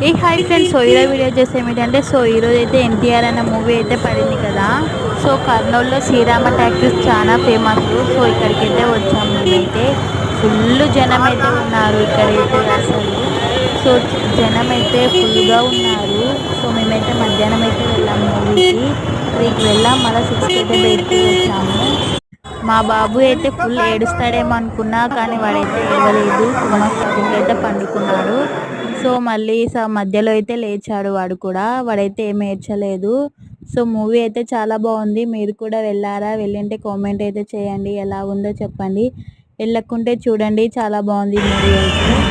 ఏ hi friends, so ఈరోజు video చేస్తే ఏమిటంటే ఈరోజు అయితే ఎన్టీఆర్ అనే మూవీ అయితే పడింది కదా. సో కర్నూలులో శ్రీరామ టాకీస్ చాలా ఫేమస్. సో ఇక్కడికి అయితే వచ్చాము. మేమైతే ఫుల్ జనం అయితే ఉన్నారు ఇక్కడైతే అసలు. సో జనం అయితే ఫుల్గా ఉన్నారు. సో మేమైతే మధ్యాహ్నం అయితే వెళ్ళాము మూవీకి. 3కి వెళ్ళాం, మళ్ళీ 6కి అయితే బయటికి వచ్చాము. మా బాబు అయితే ఫుల్ ఏడుస్తాడేమో అనుకున్నా, కానీ వాడైతే ఏడవలేదు. అయితే పండుకున్నాడు. సో మళ్ళీ మధ్యలో అయితే లేచాడు వాడు కూడా. వాడైతే ఏం ఏడ్చలేదు. సో మూవీ అయితే చాలా బాగుంది. మీరు కూడా వెళ్ళారా? వెళ్ళింటే కామెంట్ అయితే చేయండి, ఎలా ఉందో చెప్పండి. వెళ్ళకుంటే చూడండి, చాలా బాగుంది మూవీ అయితే.